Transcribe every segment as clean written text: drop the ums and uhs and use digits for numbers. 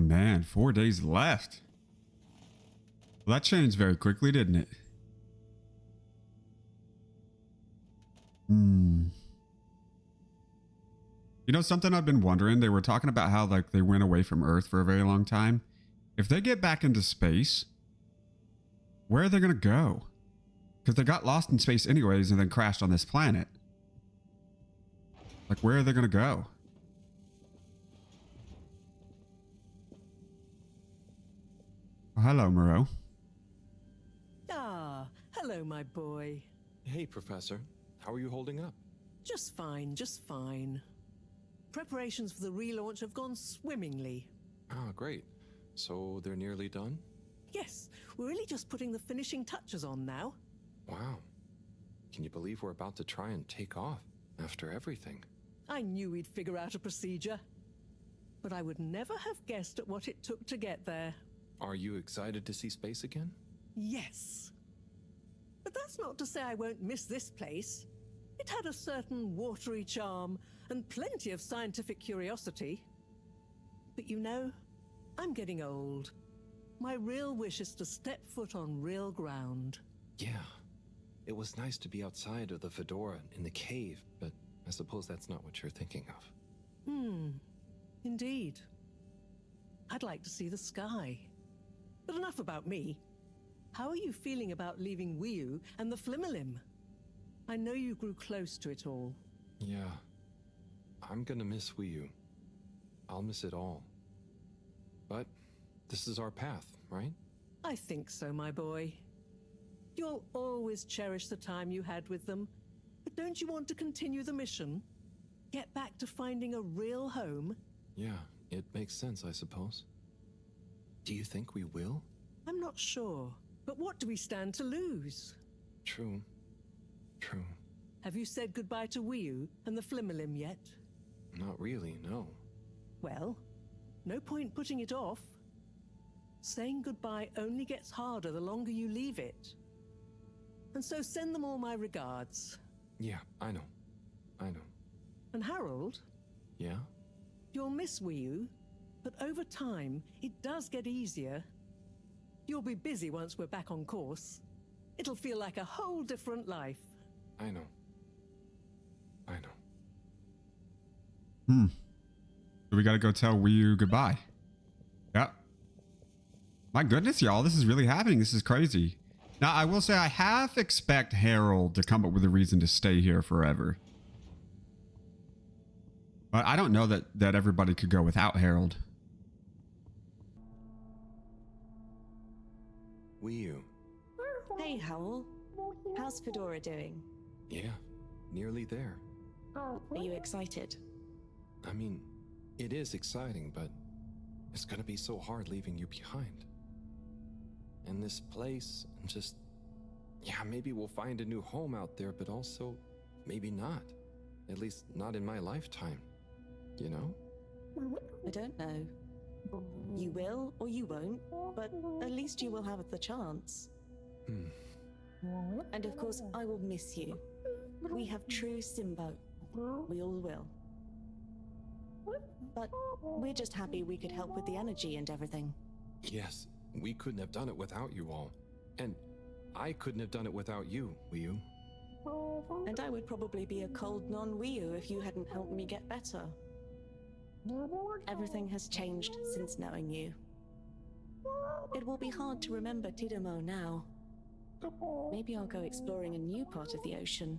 man, 4 days left. Well, that changed very quickly, didn't it? You know, something I've been wondering, they were talking about how, like, they went away from Earth for a very long time. If they get back into space, where are they going to go? Because they got lost in space anyways and then crashed on this planet. Like, where are they going to go? Oh, hello, Moreau. Ah, hello, my boy. Hey, Professor. How are you holding up? Just fine, just fine. Preparations for the relaunch have gone swimmingly. Ah, great. So they're nearly done? Yes, we're really just putting the finishing touches on now. Wow. Can you believe we're about to try and take off after everything? I knew we'd figure out a procedure. But I would never have guessed at what it took to get there. Are you excited to see space again? Yes. But that's not to say I won't miss this place. It had a certain watery charm and plenty of scientific curiosity. But you know, I'm getting old. My real wish is to step foot on real ground. Yeah. It was nice to be outside of the Fedora in the cave, but I suppose that's not what you're thinking of. Indeed. I'd like to see the sky. But enough about me. How are you feeling about leaving Wiu and the Flimmerlim? I know you grew close to it all. Yeah. I'm gonna miss Wiu. I'll miss it all. But this is our path, right? I think so, my boy. You'll always cherish the time you had with them. But don't you want to continue the mission? Get back to finding a real home? Yeah, it makes sense, I suppose. Do you think we will? I'm not sure. But what do we stand to lose? True. True. Have you said goodbye to Wiu and the Flimmerlim yet? Not really, no. Well, no point putting it off. Saying goodbye only gets harder the longer you leave it. And so send them all my regards. Yeah, I know. I know. And Harold, Yeah? you'll miss Wiu, but over time, it does get easier. You'll be busy once we're back on course. It'll feel like a whole different life. I know. I know. So we gotta go tell Wiu goodbye. Yep. My goodness, y'all, this is really happening. This is crazy. Now, I will say I half expect Harold to come up with a reason to stay here forever. But I don't know that everybody could go without Harold. Wiu. Hey, Howell. How's Fedora doing? Yeah, nearly there. Are you excited? I mean, it is exciting, but it's gonna be so hard leaving you behind. And this place, and just, yeah, maybe we'll find a new home out there, but also maybe not. At least not in my lifetime. You know? I don't know. You will or you won't, but at least you will have the chance. And of course, I will miss you. We have true Simbo. We all will. But we're just happy we could help with the energy and everything. Yes, we couldn't have done it without you all. And I couldn't have done it without you, Wiu. And I would probably be a cold non-Wiu if you hadn't helped me get better. Everything has changed since knowing you. It will be hard to remember Tidamo now. Maybe I'll go exploring a new part of the ocean.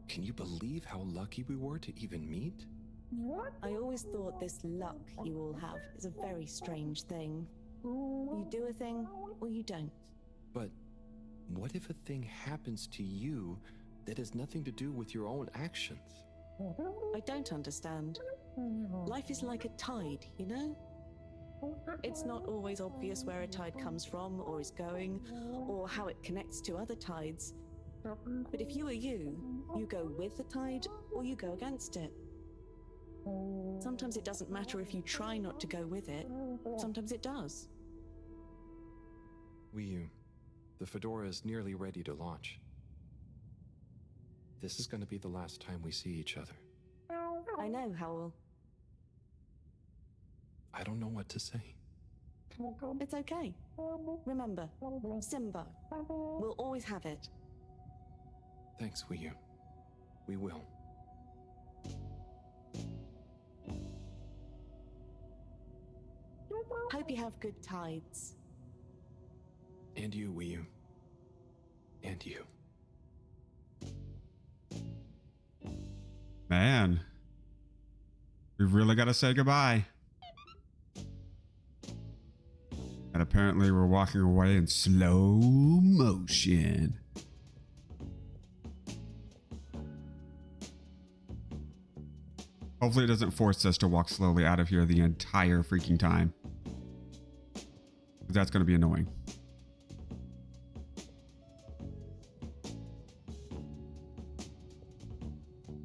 Can you believe how lucky we were to even meet? I always thought this luck you all have is a very strange thing. You do a thing, or you don't. But what if a thing happens to you that has nothing to do with your own actions? I don't understand. Life is like a tide, you know? It's not always obvious where a tide comes from, or is going, or how it connects to other tides. But if you are you go with the tide, or you go against it. Sometimes it doesn't matter if you try not to go with it. Sometimes it does. Wiu, the Fedora is nearly ready to launch. This is going to be the last time we see each other. I know, Howell. I don't know what to say. It's okay. Remember, Simba. We'll always have it. Thanks, Wiyu. We will. Hope you have good tides. And you, Wiyu. And you. Man, we've really got to say goodbye. And apparently we're walking away in slow motion. Hopefully it doesn't force us to walk slowly out of here the entire freaking time. That's going to be annoying.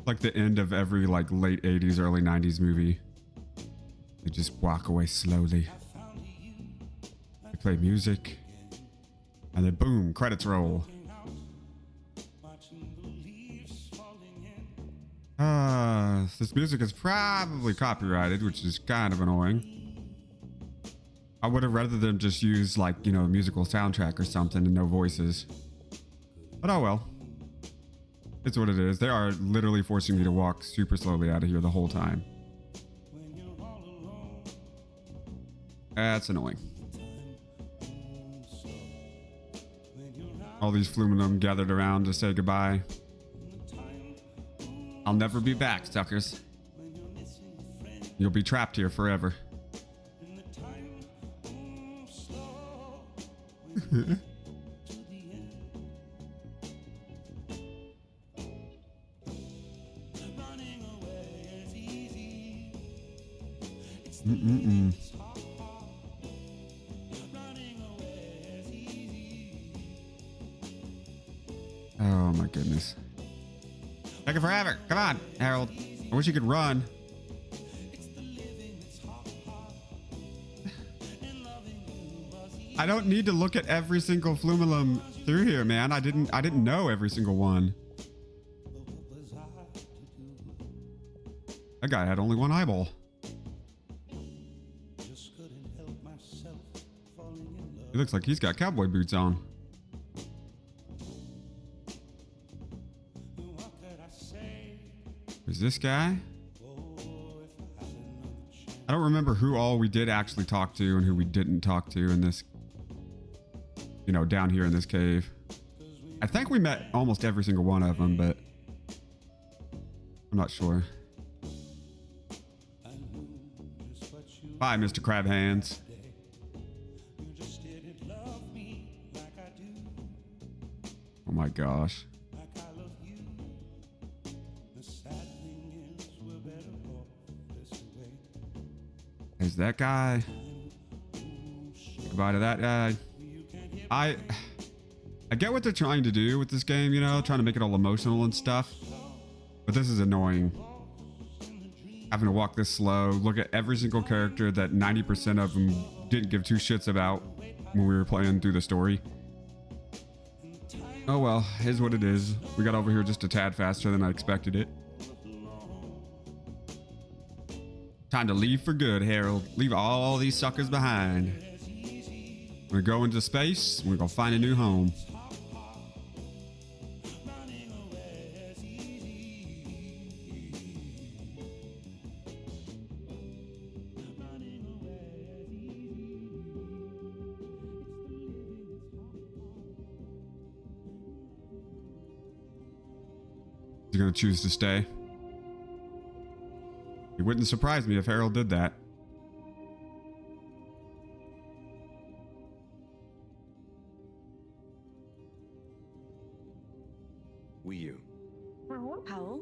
Like the end of every like late 80s, early 90s movie. They just walk away slowly. They play music. And then boom, credits roll. This music is probably copyrighted, which is kind of annoying. I would have rather them just use like, you know, a musical soundtrack or something and no voices. But oh well. It's what it is. They are literally forcing me to walk super slowly out of here the whole time. That's annoying. All these Fluminum gathered around to say goodbye. I'll never be back, suckers. You'll be trapped here forever. Oh my goodness. Taking forever. Come on, Harold. I wish you could run. I don't need to look at every single Flumulum through here, man. I didn't know every single one. That guy had only one eyeball. He looks like he's got cowboy boots on. Is this guy? I don't remember who all we did actually talk to and who we didn't talk to in this, you know, down here in this cave. I think we met almost every single one of them, but I'm not sure. Bye, Mr. Crab Hands. Oh my gosh. There's that guy. Say goodbye to that guy. I get what they're trying to do with this game, you know, trying to make it all emotional and stuff. But this is annoying. Having to walk this slow, look at every single character that 90% of them didn't give two shits about when we were playing through the story. Oh well, is what it is. We got over here just a tad faster than I expected it. Time to leave for good, Harold. Leave all these suckers behind. We're gonna go into space. We're gonna find a new home. You're gonna choose to stay. It wouldn't surprise me if Harold did that. Wiyu. Powell?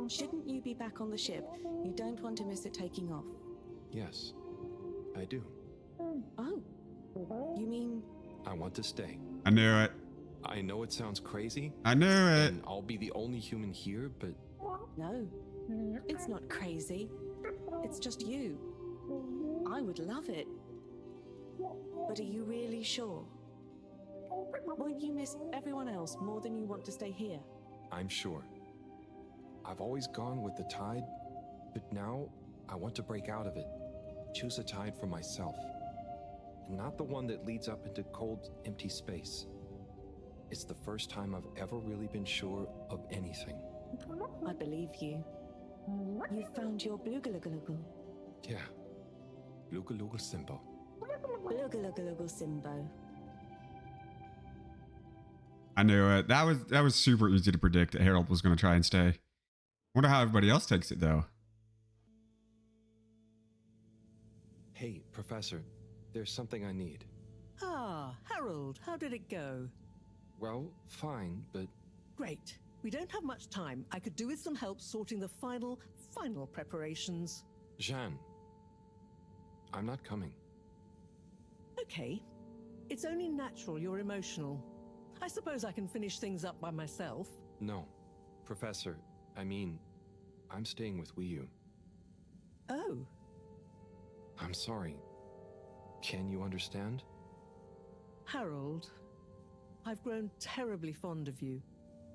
Shouldn't you be back on the ship? You don't want to miss it taking off. Yes, I do. Oh, you mean... I want to stay. I knew it. I know it sounds crazy. I knew it. And I'll be the only human here, but... No, it's not crazy. It's just you. I would love it. But are you really sure? Won't you miss everyone else more than you want to stay here? I'm sure. I've always gone with the tide, but now I want to break out of it. choose a tide for myself, and not the one that leads up into cold, empty space. It's the first time I've ever really been sure of anything. I believe you. You found your Blugalugalagu. Yeah. Lugalugul Simbo. Blugalugalagu Simbo. I knew it. That was super easy to predict that Harold was going to try and stay. Wonder how everybody else takes it though. Hey, Professor, there's something I need. Ah, Harold, how did it go? Well, fine, but Great. We don't have much time. I could do with some help sorting the final preparations. Jeanne, I'm not coming. Okay. It's only natural you're emotional. I suppose I can finish things up by myself. No, Professor, I'm staying with Wiyu. Oh, I'm sorry. Can you understand? Harold, I've grown terribly fond of you.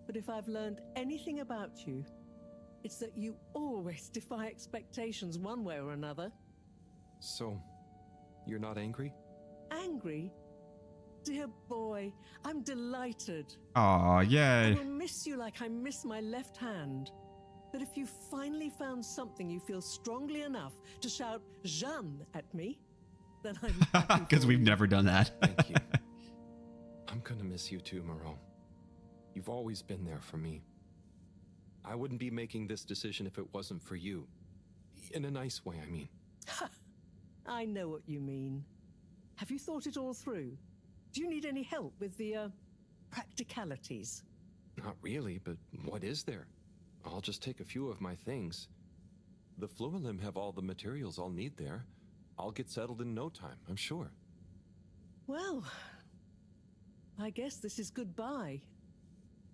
But if I've learned anything about you, it's that you always defy expectations one way or another. So, you're not angry? Angry? Dear boy, I'm delighted. Aw, I yay. will miss you like I miss my left hand. But if you finally found something you feel strongly enough to shout Jeanne at me, then I'm happy Because for we've you. never done that. Thank you. I'm gonna miss you too, Moreau. You've always been there for me. I wouldn't be making this decision if it wasn't for you. In a nice way, I mean. I know what you mean. Have you thought it all through? Do you need any help with the, practicalities? Not really, but what is there? I'll just take a few of my things. The Fluolim have all the materials I'll need there. I'll get settled in no time, I'm sure. Well, I guess this is goodbye.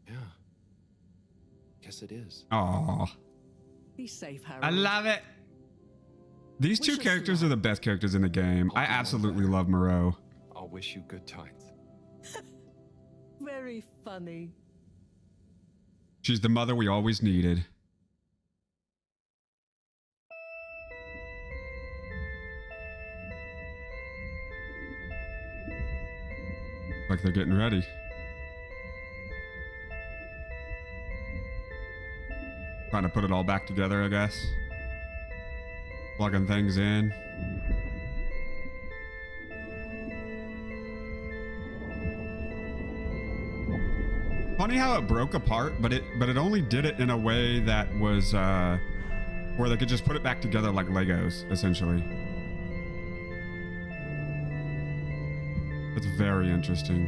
Yeah. Guess it is. Aw. Be safe, Harold. I love it. These two Wish us characters are the luck. best characters in the game. I'll I do my absolutely best. love Moreau. I'll wish you good times. Very funny. She's the mother we always needed. Like they're getting ready. Trying to put it all back together, I guess. Plugging things in. Funny how it broke apart, but it only did it in a way that was where they could just put it back together like Legos, essentially. That's very interesting.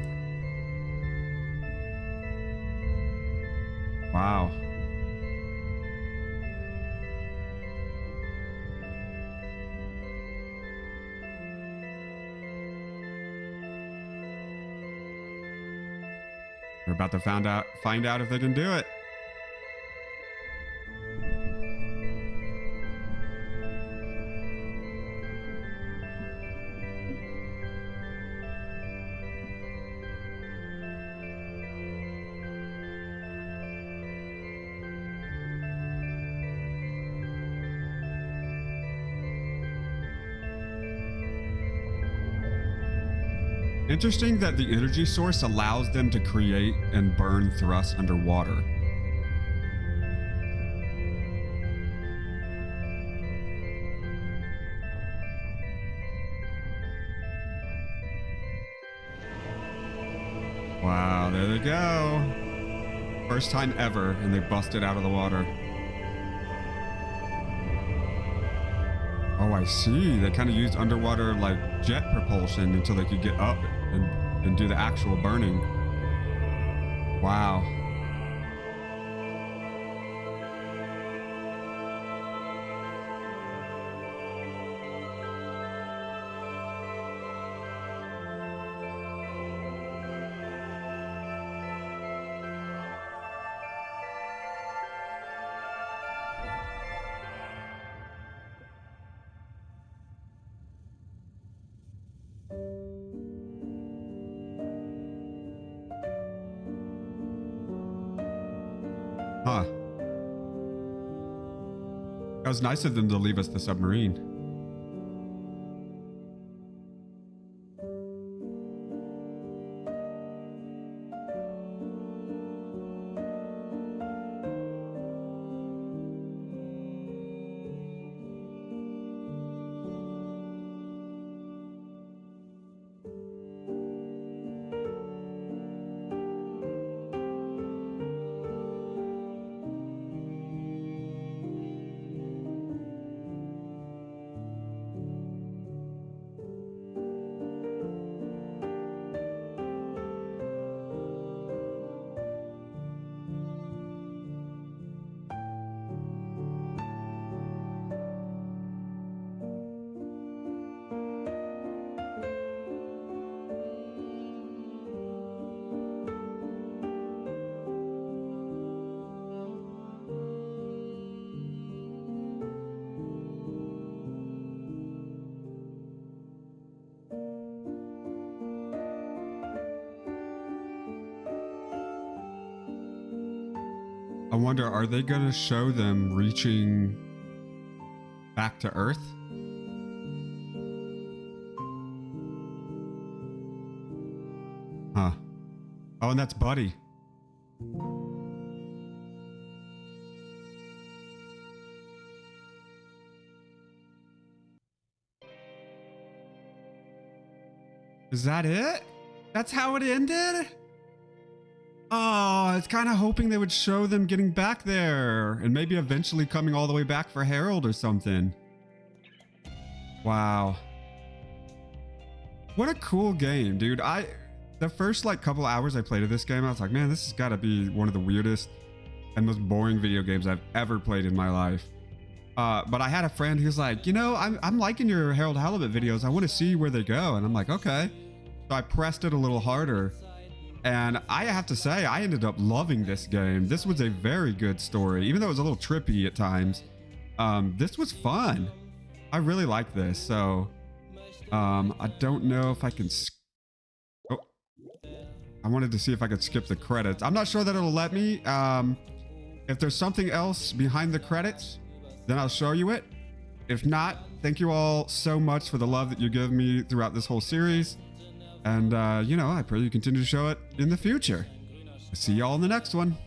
Wow. We're about to find out if they can do it. Interesting that the energy source allows them to create and burn thrust underwater. Wow, there they go. First time ever, and they busted out of the water. Oh, I see. They kind of used underwater like jet propulsion until they could get up and do the actual burning. Wow. Huh. That was nice of them to leave us the submarine. I wonder, are they going to show them reaching back to Earth? Huh. Oh, and that's Buddy. Is that it? That's how it ended? Oh, I was kind of hoping they would show them getting back there and maybe eventually coming all the way back for Harold or something. Wow. What a cool game, dude. The first like couple hours I played of this game, I was like, man, this has got to be one of the weirdest and most boring video games I've ever played in my life. But I had a friend who's like, you know, I'm liking your Harold Halibut videos. I want to see where they go. And I'm like, okay. So I pressed it a little harder. And I have to say, I ended up loving this game. This was a very good story, even though it was a little trippy at times. This was fun. I really like this. So I don't know if I can... Oh, I wanted to see if I could skip the credits. I'm not sure that it'll let me. If there's something else behind the credits, then I'll show you it. If not, thank you all so much for the love that you give me throughout this whole series. And, you know, I pray you continue to show it in the future. See y'all in the next one.